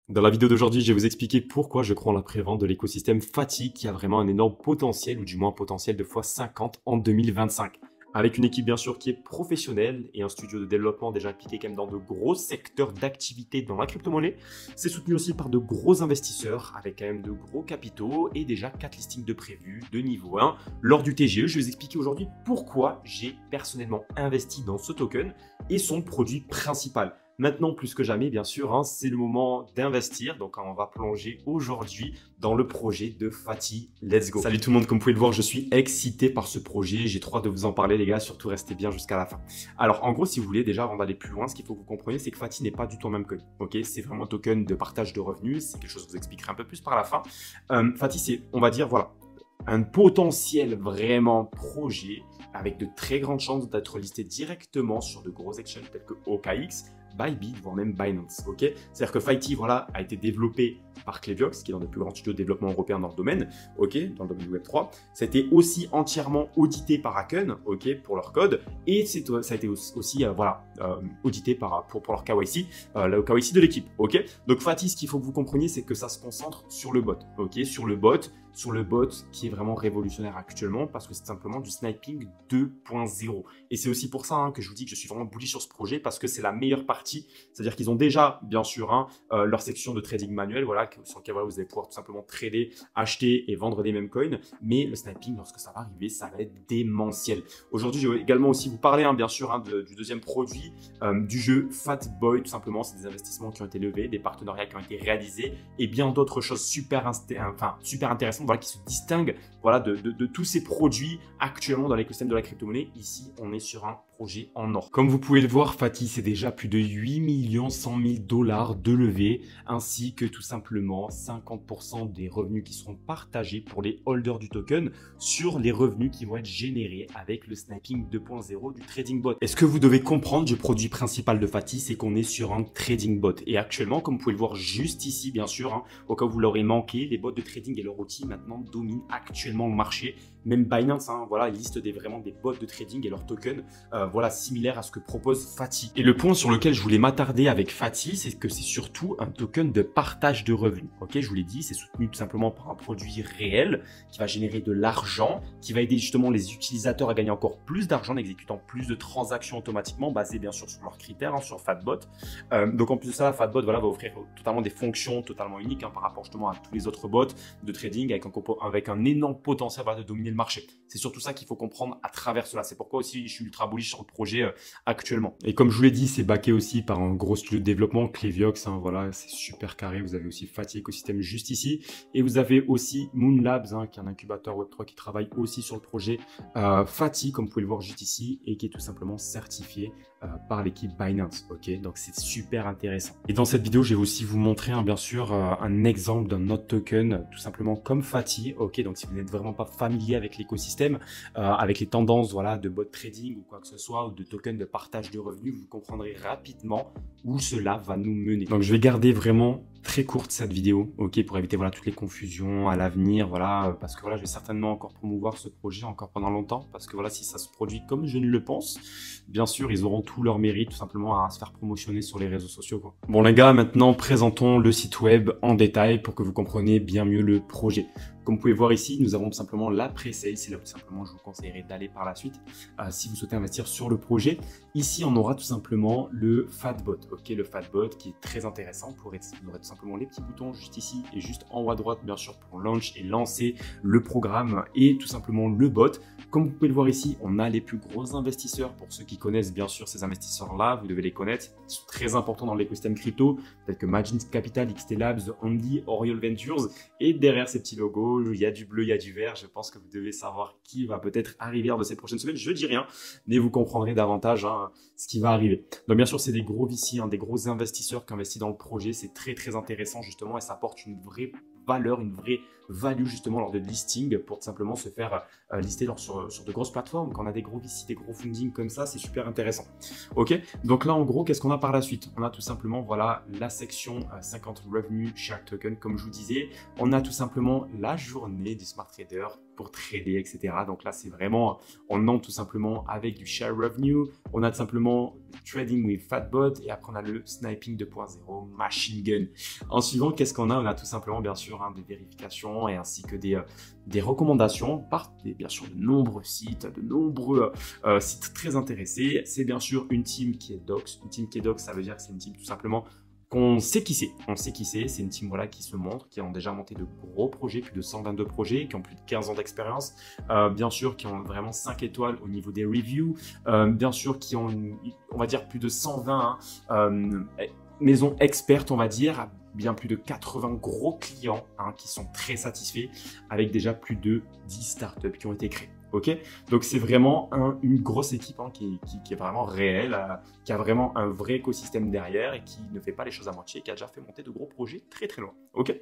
Dans la vidéo d'aujourd'hui, je vais vous expliquer pourquoi je crois en la prévente de l'écosystème Fati qui a vraiment un énorme potentiel, ou du moins un potentiel de x50 en 2025. Avec une équipe bien sûr qui est professionnelle et un studio de développement déjà impliqué quand même dans de gros secteurs d'activité dans la crypto-monnaie. C'est soutenu aussi par de gros investisseurs avec quand même de gros capitaux et déjà 4 listings de prévus de niveau 1 lors du TGE. Je vais vous expliquer aujourd'hui pourquoi j'ai personnellement investi dans ce token et son produit principal. Maintenant, plus que jamais, bien sûr, c'est le moment d'investir. Donc, on va plonger aujourd'hui dans le projet de Fati. Let's go. Salut tout le monde, comme vous pouvez le voir, je suis excité par ce projet. J'ai trop hâte de vous en parler, les gars. Surtout, restez bien jusqu'à la fin. Alors, en gros, si vous voulez, déjà, avant d'aller plus loin, ce qu'il faut que vous compreniez, c'est que Fati n'est pas du tout un même coin. Ok, c'est vraiment un token de partage de revenus. C'est quelque chose que je vous expliquerai un peu plus par la fin. Fati, c'est, on va dire, voilà, un potentiel vraiment projet avec de très grandes chances d'être listé directement sur de gros exchanges tels que OKX, Bybit, voire même Binance. Ok, c'est-à-dire que Fati, voilà, a été développé par Kleviox, qui est l'un des plus grands studios de développement européen dans le domaine, ok, dans le domaine du Web3. Ça a été aussi entièrement audité par Hacken, ok, pour leur code, et ça a été aussi audité pour leur KYC, le KYC de l'équipe, ok. Donc Fati, ce qu'il faut que vous compreniez, c'est que ça se concentre sur le bot, ok, sur le bot qui est vraiment révolutionnaire actuellement, parce que c'est simplement du sniping 2.0. Et c'est aussi pour ça que je vous dis que je suis vraiment bullish sur ce projet, parce que c'est la meilleure partie, c'est-à-dire qu'ils ont déjà, bien sûr, leur section de trading manuel, voilà, sur laquelle vous allez pouvoir tout simplement trader, acheter et vendre des mêmes coins, mais le sniping, lorsque ça va arriver, ça va être démentiel. Aujourd'hui, je vais également aussi vous parler, bien sûr, du deuxième produit du jeu Fatboy, tout simplement, c'est des investissements qui ont été levés, des partenariats qui ont été réalisés, et bien d'autres choses super intéressantes, voilà, qui se distinguent, voilà, de tous ces produits actuellement dans l'écosystème de la crypto-monnaie. Ici, on est sur un projet en or. Comme vous pouvez le voir, Fati, c'est déjà plus de 8 100 000 $ de levée, ainsi que tout simplement 50% des revenus qui seront partagés pour les holders du token sur les revenus qui vont être générés avec le sniping 2.0 du trading bot. Et ce que vous devez comprendre du produit principal de Fati, c'est qu'on est sur un trading bot. Et actuellement, comme vous pouvez le voir juste ici, bien sûr, au cas où vous l'aurez manqué, les bots de trading et leurs outils maintenant dominent actuellement le marché. Même Binance, voilà, liste vraiment des bots de trading et leurs tokens, voilà, similaires à ce que propose Fati. Et le point sur lequel je voulais m'attarder avec Fati, c'est que c'est surtout un token de partage de revenus. Ok, je vous l'ai dit, c'est soutenu tout simplement par un produit réel qui va générer de l'argent, qui va aider justement les utilisateurs à gagner encore plus d'argent en exécutant plus de transactions automatiquement, basées bien sûr sur leurs critères, sur Fatbot. Donc en plus de ça, Fatbot, voilà, va offrir totalement des fonctions totalement uniques par rapport justement à tous les autres bots de trading avec un énorme potentiel de dominer le marché. C'est surtout ça qu'il faut comprendre à travers cela. C'est pourquoi aussi je suis ultra bullish sur le projet actuellement. Et comme je vous l'ai dit, c'est backé aussi par un gros studio de développement, Kleviox, voilà, c'est super carré. Vous avez aussi Fati Ecosystem juste ici. Et vous avez aussi Moon Labs, qui est un incubateur Web3 qui travaille aussi sur le projet Fati, comme vous pouvez le voir juste ici, et qui est tout simplement certifié par l'équipe Binance. Ok, donc c'est super intéressant. Et dans cette vidéo, je vais aussi vous montrer, bien sûr, un exemple d'un autre token, tout simplement comme Fati. Ok, donc si vous n'êtes vraiment pas familier avec l'écosystème, avec les tendances, voilà, de bot trading ou quoi que ce soit, ou de tokens de partage de revenus, vous comprendrez rapidement où cela va nous mener. Donc je vais garder vraiment très courte cette vidéo, ok, pour éviter voilà toutes les confusions à l'avenir, voilà, parce que voilà, je vais certainement encore promouvoir ce projet encore pendant longtemps, parce que voilà, si ça se produit comme je ne le pense, bien sûr, ils auront tout leur mérite tout simplement à se faire promotionner sur les réseaux sociaux, quoi. Bon les gars, maintenant présentons le site web en détail pour que vous compreniez bien mieux le projet. Comme vous pouvez voir ici, nous avons tout simplement la pré-sale, c'est là où tout simplement je vous conseillerais d'aller par la suite si vous souhaitez investir sur le projet. Ici, on aura tout simplement le Fatbot, ok, le Fatbot qui est très intéressant. On aurait tout simplement les petits boutons juste ici et juste en haut à droite, bien sûr, pour launch et lancer le programme et tout simplement le bot. Comme vous pouvez le voir ici, on a les plus gros investisseurs. Pour ceux qui connaissent bien sûr ces investisseurs-là, vous devez les connaître. Ils sont très importants dans l'écosystème crypto, tels que Margin Capital, XT Labs, Andy, Oriole Ventures. Et derrière ces petits logos, il y a du bleu, il y a du vert. Je pense que vous devez savoir qui va peut-être arriver lors de ces prochaines semaines. Je ne dis rien, mais vous comprendrez davantage ce qui va arriver. Donc bien sûr, c'est des gros VC, des gros investisseurs qui investissent dans le projet. C'est très très intéressant justement et ça apporte une vraie valeur, une vraie value justement lors de listing pour tout simplement se faire lister sur de grosses plateformes. Quand on a des gros VC, des gros funding comme ça, c'est super intéressant. Ok, donc là en gros, qu'est-ce qu'on a par la suite? On a tout simplement voilà la section 50 revenus chaque token, comme je vous disais. On a tout simplement la journée du smart trader pour trader, etc. Donc là, c'est vraiment, on entre tout simplement avec du share revenue. On a tout simplement trading with Fatbot et après on a le sniping 2.0 machine gun. En suivant, qu'est-ce qu'on a? On a tout simplement bien sûr des vérifications et ainsi que des recommandations par bien sûr de nombreux sites, sites très intéressés. C'est bien sûr une team qui est dox. Une team qui est dox, ça veut dire que c'est une team tout simplement qu'on sait qui c'est. On sait qui c'est. C'est une team voilà, qui se montre, qui ont déjà monté de gros projets, plus de 122 projets, qui ont plus de 15 ans d'expérience. Bien sûr, qui ont vraiment 5 étoiles au niveau des reviews. Bien sûr, qui ont, on va dire, plus de 120 maisons expertes, on va dire. Bien plus de 80 gros clients qui sont très satisfaits avec déjà plus de 10 startups qui ont été créées. Ok, donc c'est vraiment une grosse équipe qui est vraiment réelle, qui a vraiment un vrai écosystème derrière et qui ne fait pas les choses à moitié, qui a déjà fait monter de gros projets très très loin. Ok.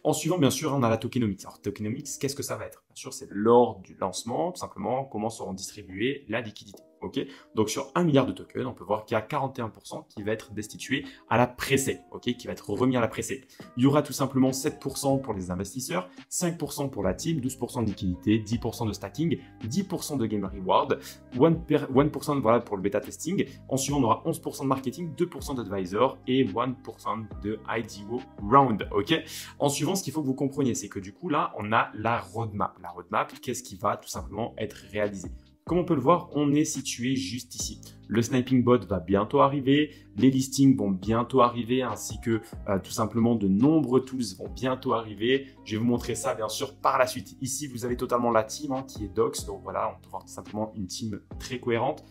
En suivant, bien sûr, on a la tokenomics. Alors tokenomics, qu'est-ce que ça va être? Bien sûr, c'est lors du lancement, tout simplement, comment seront distribuées la liquidité. Ok, donc sur 1 milliard de tokens, on peut voir qu'il y a 41% qui va être destitué à la pré-sale, ok, qui va être remis à la pré-sale. Il y aura tout simplement 7% pour les investisseurs, 5% pour la team, 12% de liquidité, 10% de stacking, 10% de game reward, 1% voilà, pour le bêta testing. Ensuite, on aura 11% de marketing, 2% d'advisor et 1% de IDO round, ok. En suivant, ce qu'il faut que vous compreniez, c'est que du coup, là, on a la roadmap. La roadmap, qu'est-ce qui va tout simplement être réalisé? Comme on peut le voir, on est situé juste ici. Le sniping bot va bientôt arriver, les listings vont bientôt arriver, ainsi que tout simplement de nombreux tools vont bientôt arriver. Je vais vous montrer ça bien sûr par la suite. Ici, vous avez totalement la team qui est Dox. Donc voilà, on peut voir tout simplement une team très cohérente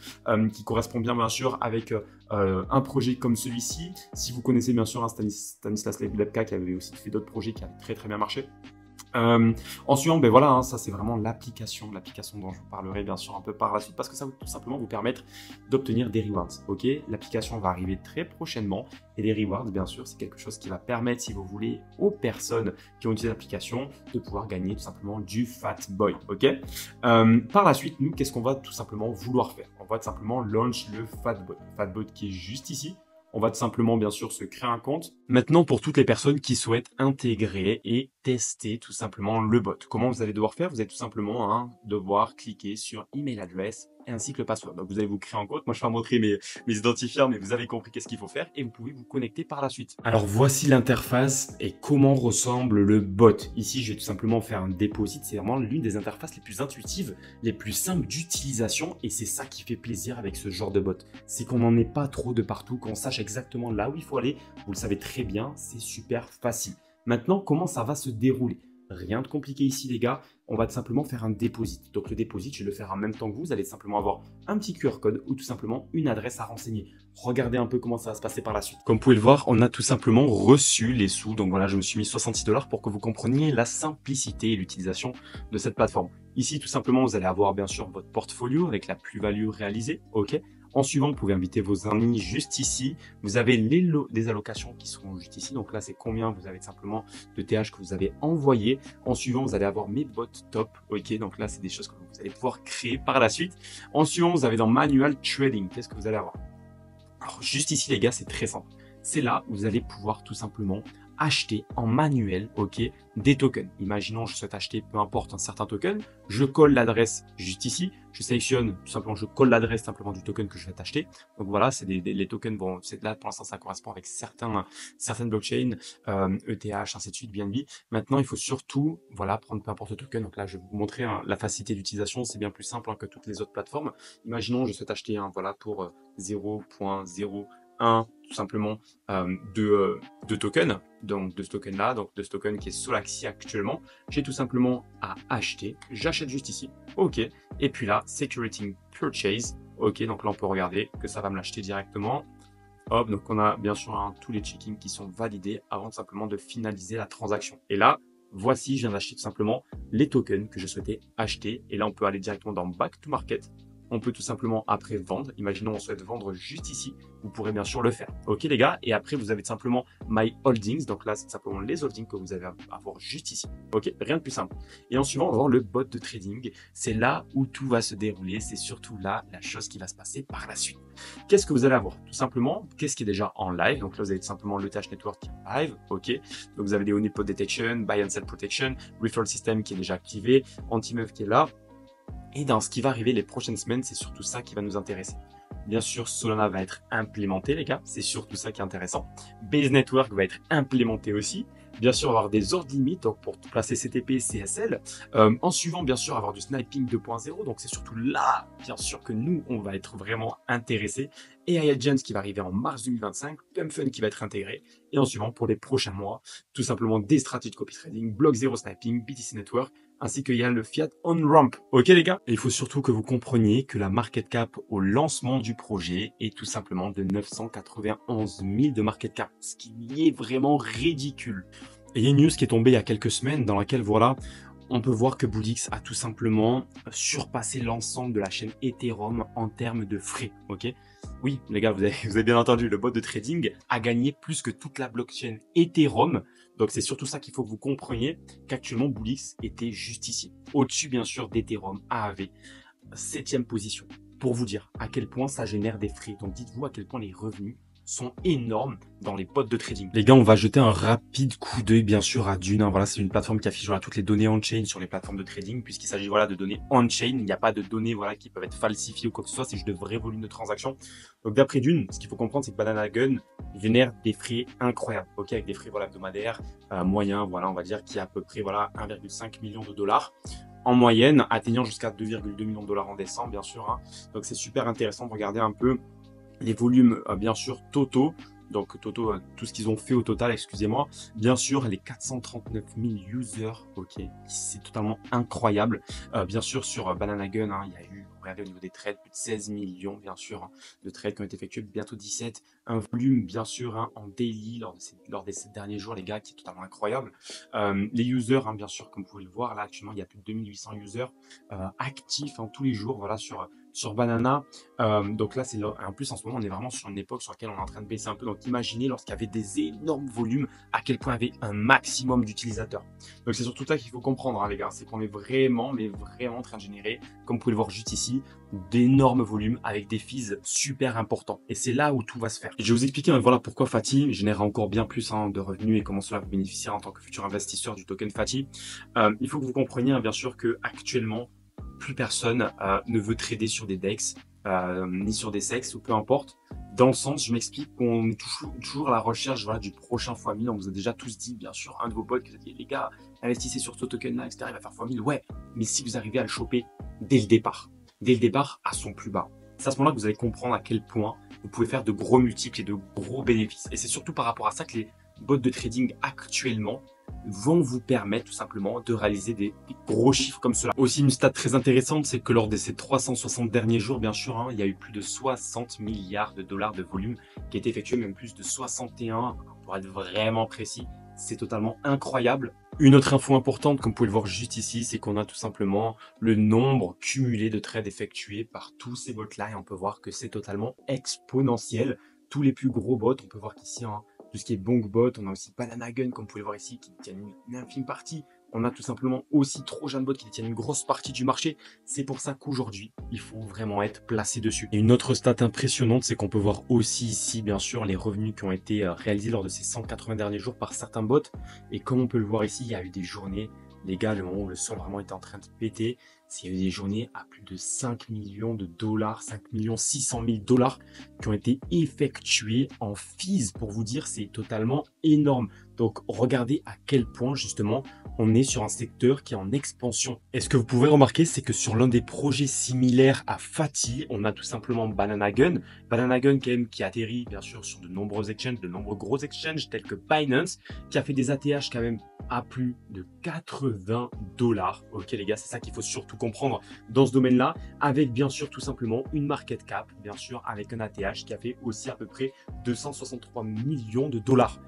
qui correspond bien sûr avec un projet comme celui-ci. Si vous connaissez bien sûr Stanislas Lebka qui avait aussi fait d'autres projets qui avaient très très bien marché. En suivant, ben voilà, ça c'est vraiment l'application dont je vous parlerai bien sûr un peu par la suite parce que ça va tout simplement vous permettre d'obtenir des rewards. Ok, l'application va arriver très prochainement et les rewards, bien sûr, c'est quelque chose qui va permettre, si vous voulez, aux personnes qui ont utilisé l'application de pouvoir gagner tout simplement du Fat Boy. Ok, par la suite, nous, qu'est-ce qu'on va tout simplement vouloir faire? On va tout simplement launch le Fat Bot. Le Fat Bot qui est juste ici. On va tout simplement, bien sûr, se créer un compte. Maintenant, pour toutes les personnes qui souhaitent intégrer et tester tout simplement le bot, comment vous allez devoir faire? Vous allez tout simplement devoir cliquer sur email adresse ainsi que le password. Donc, vous allez vous créer un compte. Moi, je vais vous montrer mes identifiants, mais vous avez compris qu'est-ce qu'il faut faire et vous pouvez vous connecter par la suite. Alors, voici l'interface et comment ressemble le bot. Ici, je vais tout simplement faire un deposit. C'est vraiment l'une des interfaces les plus intuitives, les plus simples d'utilisation et c'est ça qui fait plaisir avec ce genre de bot. C'est qu'on n'en ait pas trop de partout, qu'on sache exactement là où il faut aller. Vous le savez très bien, c'est super facile. Maintenant, comment ça va se dérouler? Rien de compliqué ici, les gars. On va tout simplement faire un deposit. Donc, le deposit, je vais le faire en même temps que vous. Vous allez simplement avoir un petit QR code ou tout simplement une adresse à renseigner. Regardez un peu comment ça va se passer par la suite. Comme vous pouvez le voir, on a tout simplement reçu les sous. Donc voilà, je me suis mis 66 $ pour que vous compreniez la simplicité et l'utilisation de cette plateforme. Ici, tout simplement, vous allez avoir bien sûr votre portfolio avec la plus-value réalisée. OK. En suivant, vous pouvez inviter vos amis juste ici. Vous avez les allocations qui seront juste ici. Donc là, c'est combien vous avez simplement de TH que vous avez envoyé. En suivant, vous allez avoir mes bots top. Ok, donc là, c'est des choses que vous allez pouvoir créer par la suite. En suivant, vous avez dans Manual Trading. Qu'est-ce que vous allez avoir? Alors, juste ici, les gars, c'est très simple. C'est là où vous allez pouvoir tout simplement acheter en manuel, ok, des tokens. Imaginons, je souhaite acheter peu importe un certain token, je colle l'adresse juste ici, je sélectionne tout simplement, je colle l'adresse simplement du token que je vais acheter. Donc voilà, c'est les tokens, bon, c'est là pour l'instant ça correspond avec certaines blockchains, ETH, ainsi de suite, BNB. Maintenant, il faut surtout, voilà, prendre peu importe le token. Donc là, je vais vous montrer la facilité d'utilisation, c'est bien plus simple que toutes les autres plateformes. Imaginons, je souhaite acheter voilà, pour 0.01 tout simplement de tokens, donc de ce token là, donc de ce token qui est Solaxi actuellement. J'ai tout simplement à acheter, j'achète juste ici, ok, et puis là, Security Purchase, ok, donc là on peut regarder que ça va me l'acheter directement. Hop, donc on a bien sûr tous les check-ins qui sont validés avant simplement de finaliser la transaction. Et là, voici, je viens d'acheter tout simplement les tokens que je souhaitais acheter. Et là, on peut aller directement dans Back to Market. on peut tout simplement après vendre. Imaginons on souhaite vendre juste ici, vous pourrez bien sûr le faire. Ok les gars, et après vous avez tout simplement My Holdings, donc là c'est simplement les holdings que vous avez à voir juste ici. Ok, rien de plus simple. Et en suivant, on va voir le bot de trading. C'est là où tout va se dérouler, c'est surtout là la chose qui va se passer par la suite. Qu'est-ce que vous allez avoir? Tout simplement, qu'est-ce qui est déjà en live? Donc là vous avez tout simplement le Tash Network qui est en live, ok. Donc vous avez les Honeypot Detection, Buy and Sell Protection, Referral System qui est déjà activé, Anti-Meuf qui est là. Et dans ce qui va arriver les prochaines semaines, c'est surtout ça qui va nous intéresser. Bien sûr, Solana va être implémenté, les gars. C'est surtout ça qui est intéressant. Base Network va être implémenté aussi. Bien sûr, avoir des ordres limites donc pour placer CTP, CSL. En suivant, bien sûr, avoir du sniping 2.0. Donc, c'est surtout là, bien sûr, que nous, on va être vraiment intéressés. AI Agents qui va arriver en mars 2025. PumpFun qui va être intégré. Et en suivant, pour les prochains mois, tout simplement des stratégies de copy trading, Block Zero Sniping, BTC Network, ainsi qu'il y a le Fiat On-Ramp. Ok les gars? Et il faut surtout que vous compreniez que la market cap au lancement du projet est tout simplement de 991 000 de market cap, ce qui est vraiment ridicule. Et il y a une news qui est tombée il y a quelques semaines dans laquelle voilà, on peut voir que Bullix a tout simplement surpassé l'ensemble de la chaîne Ethereum en termes de frais, ok? Oui, les gars, vous avez bien entendu, le bot de trading a gagné plus que toute la blockchain Ethereum. Donc, c'est surtout ça qu'il faut que vous compreniez, qu'actuellement, Bullix était juste ici. Au-dessus, bien sûr, d'Ethereum, AAV, 7e position. Pour vous dire à quel point ça génère des frais. Donc, dites-vous à quel point les revenus sont énormes dans les bots de trading. Les gars, on va jeter un rapide coup d'œil bien sûr à Dune. Voilà, c'est une plateforme qui affiche voilà, toutes les données on-chain sur les plateformes de trading, puisqu'il s'agit voilà, de données on-chain. Il n'y a pas de données voilà, qui peuvent être falsifiées ou quoi que ce soit, c'est juste de vrais volumes de transactions. Donc d'après Dune, ce qu'il faut comprendre, c'est que Banana Gun génère des frais incroyables, ok, avec des frais voilà, hebdomadaires, moyens, voilà, on va dire, qui est à peu près voilà, 1,5 million de dollars. En moyenne, atteignant jusqu'à 2,2 millions de dollars en décembre, bien sûr. Hein. Donc c'est super intéressant de regarder un peu les volumes, bien sûr, totaux. Donc, tout ce qu'ils ont fait au total, excusez-moi. Bien sûr, les 439 000 users, ok, c'est totalement incroyable. Bien sûr, sur Banana Gun, hein, il y a eu, regardez au niveau des trades, plus de 16 millions, bien sûr, hein, de trades qui ont été effectués, bientôt 17. Un volume, bien sûr, hein, en daily, lors des 7 derniers jours, les gars, qui est totalement incroyable. Les users, hein, bien sûr, comme vous pouvez le voir, là, actuellement, il y a plus de 2800 users actifs hein, tous les jours, voilà, sur Banana. Donc là, en plus, en ce moment, on est vraiment sur une époque sur laquelle on est en train de baisser un peu. Donc imaginez lorsqu'il y avait des énormes volumes, à quel point il y avait un maximum d'utilisateurs. Donc c'est surtout ça qu'il faut comprendre, hein, les gars. C'est qu'on est vraiment, mais vraiment en train de générer, comme vous pouvez le voir juste ici, d'énormes volumes avec des fees super importants. Et c'est là où tout va se faire. Et je vais vous expliquer voilà, pourquoi Fati génère encore bien plus hein, de revenus et comment cela vous bénéficiera en tant que futur investisseur du token Fati. Il faut que vous compreniez, hein, bien sûr, que actuellement, plus personne ne veut trader sur des DEX, ni sur des SEX, ou peu importe. Dans le sens, je m'explique qu'on est toujours à la recherche voilà, du prochain x1000. On vous a déjà tous dit, bien sûr, un de vos potes qui vous a dit, les gars, investissez sur ce token-là, etc. Il va faire x1000. Ouais, mais si vous arrivez à le choper dès le départ à son plus bas, c'est à ce moment-là que vous allez comprendre à quel point vous pouvez faire de gros multiples et de gros bénéfices. Et c'est surtout par rapport à ça que les bots de trading actuellement vont vous permettre tout simplement de réaliser des gros chiffres comme cela. Aussi une stat très intéressante, c'est que lors de ces 360 derniers jours, bien sûr, hein, il y a eu plus de 60 milliards de dollars de volume qui a été effectué, même plus de 61 pour être vraiment précis. C'est totalement incroyable. Une autre info importante, comme vous pouvez le voir juste ici, c'est qu'on a tout simplement le nombre cumulé de trades effectués par tous ces bots-là et on peut voir que c'est totalement exponentiel. Tous les plus gros bots, on peut voir qu'ici, hein, tout ce qui est Bongbot, on a aussi Banana Gun, comme vous pouvez le voir ici, qui détiennent une infime partie. On a tout simplement aussi TrojanBot qui détiennent une grosse partie du marché. C'est pour ça qu'aujourd'hui, il faut vraiment être placé dessus. Et une autre stat impressionnante, c'est qu'on peut voir aussi ici, bien sûr, les revenus qui ont été réalisés lors de ces 180 derniers jours par certains bots. Et comme on peut le voir ici, il y a eu des journées, les gars, le moment où le sol vraiment était en train de péter, il y a eu des journées à plus de 5 millions de dollars, 5 600 000 dollars qui ont été effectués en fees. Pour vous dire, c'est totalement énorme. Donc, regardez à quel point, justement, on est sur un secteur qui est en expansion. Et ce que vous pouvez remarquer, c'est que sur l'un des projets similaires à Fati, on a tout simplement Banana Gun. Banana Gun, quand même, qui atterrit, bien sûr, sur de nombreux exchanges, de nombreux gros exchanges, tels que Binance, qui a fait des ATH, quand même, à plus de 80 dollars. Ok, les gars, c'est ça qu'il faut surtout comprendre dans ce domaine-là, avec, bien sûr, tout simplement, une market cap, bien sûr, avec un ATH qui a fait aussi à peu près 263 millions de dollars.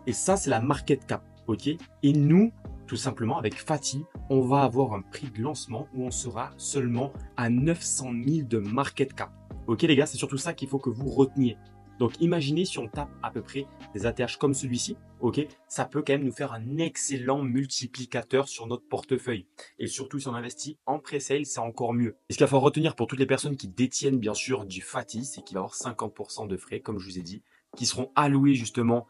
Et ça, c'est la market cap, ok? Et nous, tout simplement avec Fati, on va avoir un prix de lancement où on sera seulement à 900 000 de market cap. Ok les gars, c'est surtout ça qu'il faut que vous reteniez. Donc imaginez si on tape à peu près des ATH comme celui-ci, ok, ça peut quand même nous faire un excellent multiplicateur sur notre portefeuille. Et surtout si on investit en pré-sale, c'est encore mieux. Et ce qu'il faut retenir pour toutes les personnes qui détiennent bien sûr du Fati, c'est qu'il va y avoir 50% de frais, comme je vous ai dit, qui seront alloués justement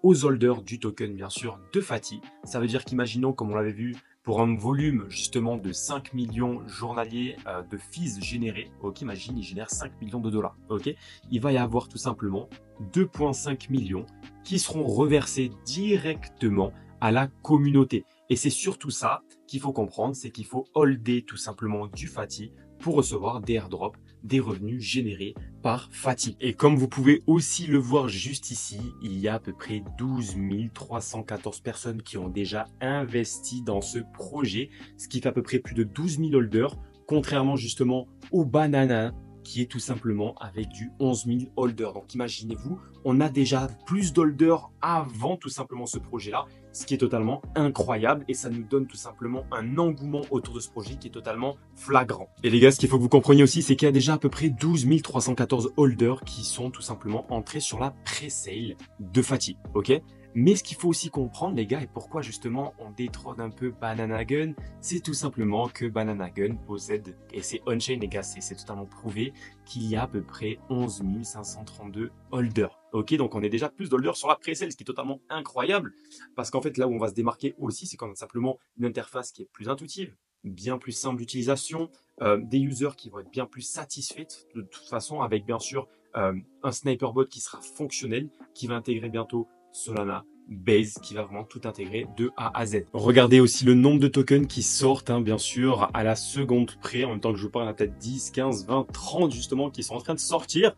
aux holders du token bien sûr de Fati. Ça veut dire qu'imaginons, comme on l'avait vu, pour un volume justement de 5 millions journaliers de fees générés, ok, imagine, il génère 5 millions de dollars, ok, il va y avoir tout simplement 2,5 millions qui seront reversés directement à la communauté. Et c'est surtout ça qu'il faut comprendre, c'est qu'il faut holder tout simplement du Fati pour recevoir des airdrops, des revenus générés par Fati. Et comme vous pouvez aussi le voir juste ici, il y a à peu près 12 314 personnes qui ont déjà investi dans ce projet, ce qui fait à peu près plus de 12 000 holders, contrairement justement au Banana, qui est tout simplement avec du 11 000 holders. Donc imaginez-vous, on a déjà plus d'holders avant tout simplement ce projet-là, ce qui est totalement incroyable et ça nous donne tout simplement un engouement autour de ce projet qui est totalement flagrant. Et les gars, ce qu'il faut que vous compreniez aussi, c'est qu'il y a déjà à peu près 12 314 holders qui sont tout simplement entrés sur la pré-sale de Fati, ok? Mais ce qu'il faut aussi comprendre, les gars, et pourquoi justement on détrône un peu Banana Gun, c'est tout simplement que Banana Gun possède, et c'est on-chain, les gars, c'est totalement prouvé, qu'il y a à peu près 11 532 holders. Ok, donc on est déjà plus d'holders sur la pré-sale, ce qui est totalement incroyable, parce qu'en fait, là où on va se démarquer aussi, c'est qu'on a simplement une interface qui est plus intuitive, bien plus simple d'utilisation, des users qui vont être bien plus satisfaits de toute façon, avec bien sûr un sniper bot qui sera fonctionnel, qui va intégrer bientôt Solana, Base, qui va vraiment tout intégrer de A à Z. Regardez aussi le nombre de tokens qui sortent, hein, bien sûr, à la seconde près. En même temps que je vous parle, il y en a peut-être 10, 15, 20, 30 justement qui sont en train de sortir.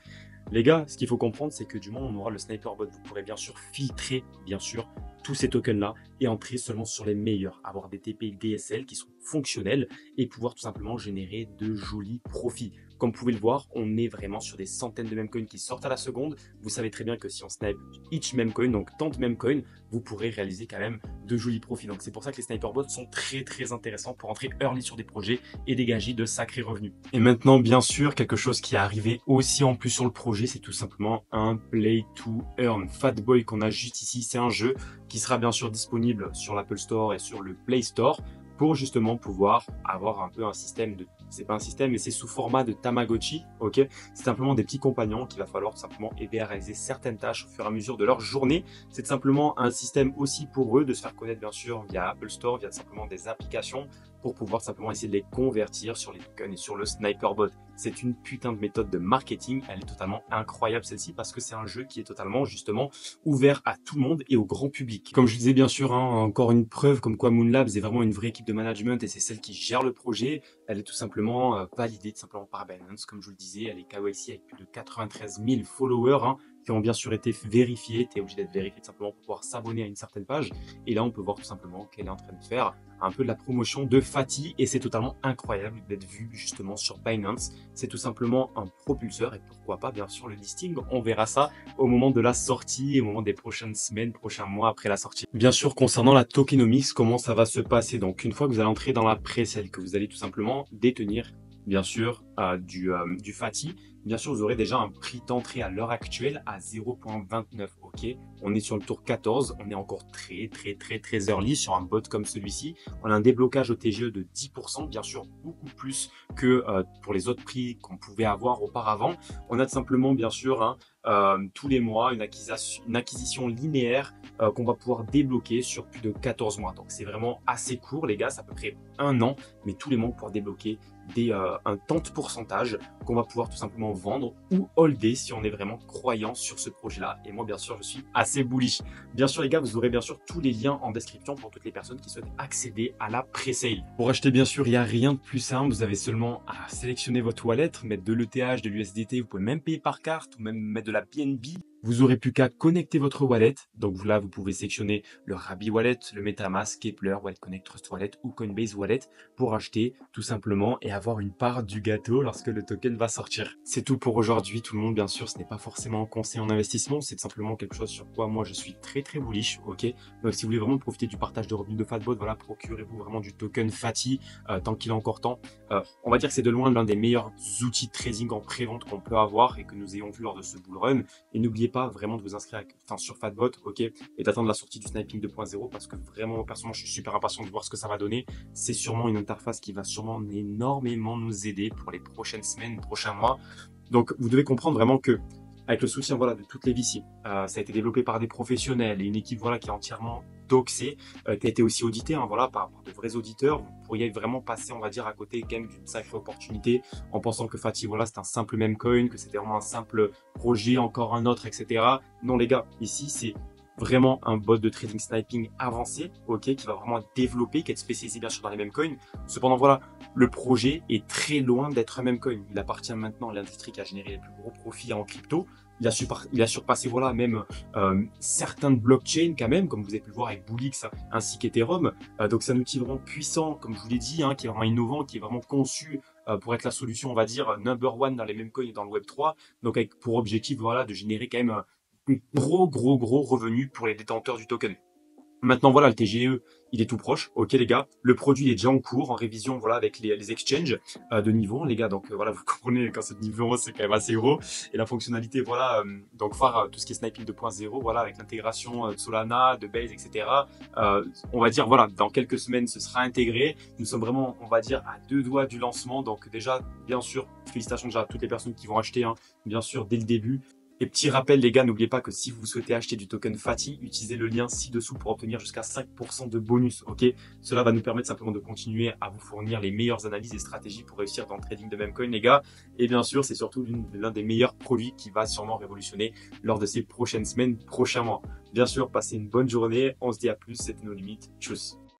Les gars, ce qu'il faut comprendre, c'est que du moment où on aura le sniper bot, vous pourrez bien sûr filtrer, bien sûr, tous ces tokens-là et entrer seulement sur les meilleurs, avoir des TP DSL qui sont fonctionnels et pouvoir tout simplement générer de jolis profits. Comme vous pouvez le voir, on est vraiment sur des centaines de meme coins qui sortent à la seconde. Vous savez très bien que si on snipe each meme coin, donc tant de meme coins, vous pourrez réaliser quand même de jolis profits. Donc c'est pour ça que les sniper bots sont très très intéressants pour entrer early sur des projets et dégager de sacrés revenus. Et maintenant, bien sûr, quelque chose qui est arrivé aussi en plus sur le projet, c'est tout simplement un play to earn. Fatboy qu'on a juste ici, c'est un jeu qui sera bien sûr disponible sur l'Apple Store et sur le Play Store pour justement pouvoir avoir un peu un système de, c'est pas un système, mais c'est sous format de Tamagotchi, ok? C'est simplement des petits compagnons qu'il va falloir tout simplement aider à réaliser certaines tâches au fur et à mesure de leur journée. C'est simplement un système aussi pour eux de se faire connaître bien sûr via Apple Store, via simplement des applications pour pouvoir simplement essayer de les convertir sur les tokens et sur le sniper bot. C'est une putain de méthode de marketing, elle est totalement incroyable celle-ci parce que c'est un jeu qui est totalement justement ouvert à tout le monde et au grand public. Comme je disais bien sûr, hein, encore une preuve comme quoi Moonlabs est vraiment une vraie équipe de management et c'est celle qui gère le projet. Elle est tout simplement validée tout simplement par Binance, comme je vous le disais, elle est KYC avec plus de 93 000 followers, hein, qui ont bien sûr été vérifiés. Tu es obligé d'être vérifié tout simplement pour pouvoir s'abonner à une certaine page. Et là, on peut voir tout simplement qu'elle est en train de faire un peu de la promotion de Fati et c'est totalement incroyable d'être vu justement sur Binance. C'est tout simplement un propulseur et pourquoi pas bien sûr le listing. On verra ça au moment de la sortie et au moment des prochaines semaines, prochains mois après la sortie. Bien sûr, concernant la tokenomics, comment ça va se passer? Donc une fois que vous allez entrer dans la pré-sale, que vous allez tout simplement détenir bien sûr du Fati, bien sûr vous aurez déjà un prix d'entrée à l'heure actuelle à 0,29, ok? On est sur le tour 14, on est encore très early sur un bot comme celui-ci. On a un déblocage au TGE de 10%, bien sûr beaucoup plus que pour les autres prix qu'on pouvait avoir auparavant. On a tout simplement bien sûr tous les mois une acquisition linéaire qu'on va pouvoir débloquer sur plus de 14 mois. Donc c'est vraiment assez court les gars, c'est à peu près un an, mais tous les mois on va pouvoir débloquer un tant de pourcentage qu'on va pouvoir tout simplement vendre ou holder si on est vraiment croyant sur ce projet-là. Et moi, bien sûr, je suis assez bullish. Bien sûr, les gars, vous aurez bien sûr tous les liens en description pour toutes les personnes qui souhaitent accéder à la pré-sale. Pour acheter, bien sûr, il n'y a rien de plus simple. Vous avez seulement à sélectionner votre wallet, mettre de l'ETH, de l'USDT. Vous pouvez même payer par carte ou même mettre de la BNB. Vous aurez plus qu'à connecter votre wallet. Donc là, vous pouvez sélectionner le Rabby Wallet, le MetaMask, Kepler, Wallet Connect, Trust Wallet ou Coinbase Wallet pour acheter tout simplement et avoir une part du gâteau lorsque le token va sortir. C'est tout pour aujourd'hui, tout le monde. Bien sûr, ce n'est pas forcément un conseil en investissement, c'est simplement quelque chose sur quoi moi je suis très très bullish. Ok, donc si vous voulez vraiment profiter du partage de revenus de Fatbot, voilà, procurez-vous vraiment du token Fati tant qu'il est encore temps. On va dire que c'est de loin l'un des meilleurs outils de trading en pré-vente qu'on peut avoir et que nous ayons vu lors de ce bull run. Et n'oubliez pas vraiment de vous inscrire sur Fatbot, ok, et d'attendre la sortie du Sniping 2.0 parce que vraiment, personnellement, je suis super impatient de voir ce que ça va donner. C'est sûrement une interface qui va sûrement énormément nous aider pour les prochaines semaines, prochains mois. Donc, vous devez comprendre vraiment que avec le soutien voilà, de toutes les VC, ça a été développé par des professionnels et une équipe voilà, qui est entièrement doxée, qui a été aussi auditée voilà, par de vrais auditeurs. Vous pourriez vraiment passer, on va dire, à côté quand même d'une sacrée opportunité en pensant que Fati, voilà, c'est un simple meme coin, que c'était vraiment un simple projet, encore un autre, etc. Non, les gars, ici, c'est vraiment un bot de trading sniping avancé, ok, qui va vraiment être développé, qui est spécialisé bien sûr dans les mêmes coins. Cependant, voilà, le projet est très loin d'être un même coin. Il appartient maintenant à l'industrie qui a généré les plus gros profits en crypto. Il a surpassé voilà même certains blockchains quand même, comme vous avez pu le voir avec Bullix ainsi qu'Ethereum. Donc c'est un outil vraiment puissant, comme je vous l'ai dit, qui est vraiment innovant, qui est vraiment conçu pour être la solution, on va dire, number one dans les mêmes coins et dans le Web3. Donc avec pour objectif voilà de générer quand même des gros revenus pour les détenteurs du token. Maintenant, voilà, le TGE, il est tout proche. Ok, les gars. Le produit est déjà en cours, en révision, voilà, avec les exchanges de niveau, les gars. Donc, voilà, vous comprenez, quand c'est de niveau 1, c'est quand même assez gros. Et la fonctionnalité, voilà, donc, phare, tout ce qui est Sniping 2.0, voilà, avec l'intégration de Solana, de Base, etc. On va dire, voilà, dans quelques semaines, ce sera intégré. Nous sommes vraiment, on va dire, à 2 doigts du lancement. Donc, déjà, bien sûr, félicitations déjà à toutes les personnes qui vont acheter, bien sûr, dès le début. Et petit rappel, les gars, n'oubliez pas que si vous souhaitez acheter du token Fati, utilisez le lien ci-dessous pour obtenir jusqu'à 5% de bonus, ok? Cela va nous permettre simplement de continuer à vous fournir les meilleures analyses et stratégies pour réussir dans le trading de meme coin, les gars. Et bien sûr, c'est surtout l'un des meilleurs produits qui va sûrement révolutionner lors de ces prochaines semaines, prochains mois. Bien sûr, passez une bonne journée. On se dit à plus, c'était nos limites. Tchuss!